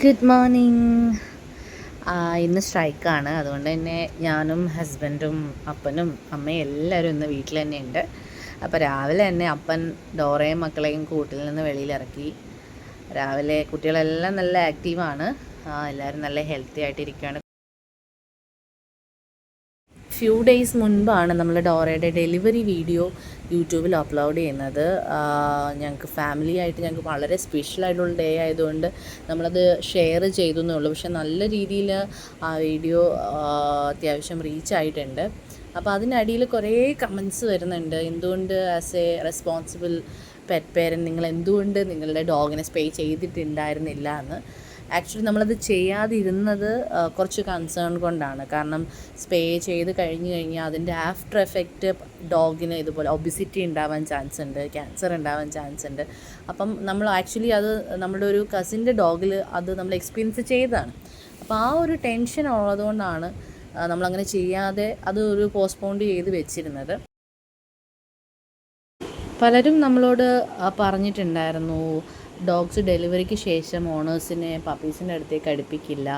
Good morning. ഇന്ന് സ്ട്രൈക്കാണ്, അതുകൊണ്ട് തന്നെ ഞാനും ഹസ്ബൻഡും അപ്പനും അമ്മയും എല്ലാവരും ഇന്ന് വീട്ടിൽ തന്നെ ഉണ്ട്. അപ്പോൾ രാവിലെ തന്നെ അപ്പൻ ഡോറയും മക്കളെയും കൂട്ടിൽ നിന്ന് വെളിയിലിറക്കി. രാവിലെ കുട്ടികളെല്ലാം നല്ല ആക്റ്റീവാണ്, എല്ലാവരും നല്ല ഹെൽത്തി ആയിട്ടിരിക്കുകയാണ്. ഫ്യൂ ഡേയ്സ് മുൻപാണ് നമ്മൾ ഡോറയുടെ ഡെലിവറി വീഡിയോ യൂട്യൂബിൽ അപ്ലോഡ് ചെയ്യുന്നത്. ഞങ്ങൾക്ക് ഫാമിലി ആയിട്ട് ഞങ്ങൾക്ക് വളരെ സ്പെഷ്യലായിട്ടുള്ള ഡേ ആയതുകൊണ്ട് നമ്മളത് ഷെയർ ചെയ്തു എന്നേ ഉള്ളൂ. പക്ഷെ നല്ല രീതിയിൽ ആ വീഡിയോ അത്യാവശ്യം റീച്ചായിട്ടുണ്ട്. അപ്പോൾ അതിനടിയിൽ കുറേ കമൻസ് വരുന്നുണ്ട്. എന്തുകൊണ്ട് as A responsible pet parent നിങ്ങൾ എന്തുകൊണ്ട് നിങ്ങളുടെ ഡോഗിനെ സ്പേ ചെയ്തിട്ടുണ്ടായിരുന്നില്ല എന്ന്. ആക്ച്വലി നമ്മളത് ചെയ്യാതിരുന്നത് കുറച്ച് കൺസേൺ കൊണ്ടാണ്. കാരണം സ്പേ ചെയ്ത് കഴിഞ്ഞാൽ അതിൻ്റെ ആഫ്റ്റർ എഫക്റ്റ് ഡോഗിന് ഇതുപോലെ ഒബിസിറ്റി ഉണ്ടാവാൻ ചാൻസ് ഉണ്ട്, ക്യാൻസർ ഉണ്ടാവാൻ ചാൻസ് ഉണ്ട്. അപ്പം നമ്മൾ ആക്ച്വലി അത് നമ്മുടെ ഒരു കസിൻ്റെ ഡോഗിൽ അത് നമ്മൾ എക്സ്പീരിയൻസ് ചെയ്തതാണ്. അപ്പോൾ ആ ഒരു ടെൻഷൻ ഉള്ളതുകൊണ്ടാണ് നമ്മളങ്ങനെ ചെയ്യാതെ അത് ഒരു പോസ്റ്റ്പോൺ ചെയ്ത് വെച്ചിരുന്നത്. പലരും നമ്മളോട് പറഞ്ഞിട്ടുണ്ടായിരുന്നു, ഡോഗ്സ് ഡെലിവറിക്ക് ശേഷം ഓണേഴ്സിനെ പപ്പീസിൻ്റെ അടുത്തേക്ക് അടുപ്പിക്കില്ല.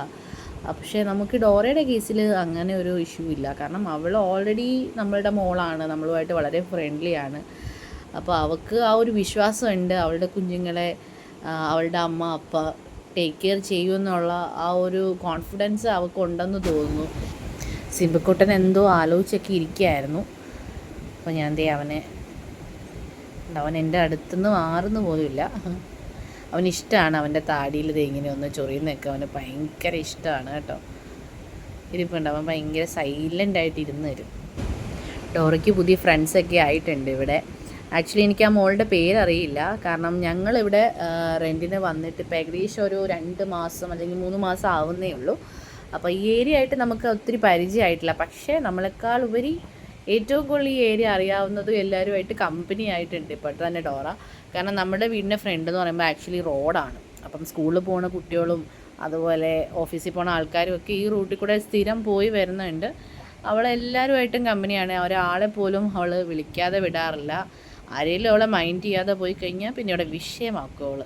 പക്ഷേ നമുക്ക് ഡോറയുടെ കേസിൽ അങ്ങനെ ഒരു ഇഷ്യൂ ഇല്ല. കാരണം അവൾ ഓൾറെഡി നമ്മളുടെ മോളാണ്, നമ്മളുമായിട്ട് വളരെ ഫ്രണ്ട്ലിയാണ്. അപ്പോൾ അവൾക്ക് ആ ഒരു വിശ്വാസമുണ്ട്, അവളുടെ കുഞ്ഞുങ്ങളെ അവളുടെ അമ്മ അപ്പ ടേക്ക് കെയർ ചെയ്യുമെന്നുള്ള ആ ഒരു കോൺഫിഡൻസ് അവൾക്കുണ്ടെന്ന് തോന്നുന്നു. സിംബക്കുട്ടൻ എന്തോ ആലോചിച്ചൊക്കെ ഇരിക്കുകയായിരുന്നു. അപ്പോൾ ഞാൻ അവൻ എൻ്റെ അടുത്തുനിന്ന് മാറുന്നു പോലുമില്ല. അവനിഷ്ടമാണ് അവൻ്റെ താടിയിൽ ഇങ്ങനെ ഒന്ന് ചൊറിയുന്നതൊക്കെ അവന് ഭയങ്കര ഇഷ്ടമാണ് കേട്ടോ. ഇരിപ്പുണ്ട്, അവൻ ഭയങ്കര സൈലൻ്റായിട്ട് ഇരുന്ന് തരും. ഡോറയ്ക്ക് പുതിയ ഫ്രണ്ട്സൊക്കെ ആയിട്ടുണ്ട് ഇവിടെ. ആക്ച്വലി എനിക്ക് ആ മോളുടെ പേരറിയില്ല, കാരണം ഞങ്ങളിവിടെ റെൻറ്റിന് വന്നിട്ട് ഇപ്പോൾ ഏകദേശം ഒരു 2 മാസം അല്ലെങ്കിൽ 3 മാസം ആവുന്നേ ഉള്ളൂ. അപ്പോൾ ഈ ഏരിയ ആയിട്ട് നമുക്ക് ഒത്തിരി പരിചയമായിട്ടില്ല. പക്ഷേ നമ്മളെക്കാൾ ഉപരി ഏറ്റവും കൂടുതൽ ഈ ഏരിയ അറിയാവുന്നതും എല്ലാവരുമായിട്ട് കമ്പനി ആയിട്ടുണ്ട് ഇപ്പോൾ തന്നെ ഡോറ. കാരണം നമ്മുടെ വീടിൻ്റെ ഫ്രണ്ട് എന്ന് പറയുമ്പോൾ ആക്ച്വലി റോഡാണ്. അപ്പം സ്കൂളിൽ പോകുന്ന കുട്ടികളും അതുപോലെ ഓഫീസിൽ പോകുന്ന ആൾക്കാരും ഒക്കെ ഈ റൂട്ടിൽ കൂടെ സ്ഥിരം പോയി വരുന്നുണ്ട്. അവളെല്ലാവരുമായിട്ടും കമ്പനിയാണ്. ഒരാളെ പോലും അവൾ വിളിക്കാതെ വിടാറില്ല. ആരെങ്കിലും അവളെ മൈൻഡ് ചെയ്യാതെ പോയി കഴിഞ്ഞാൽ പിന്നെ ഇവിടെ വിഷയമാക്കും അവൾ.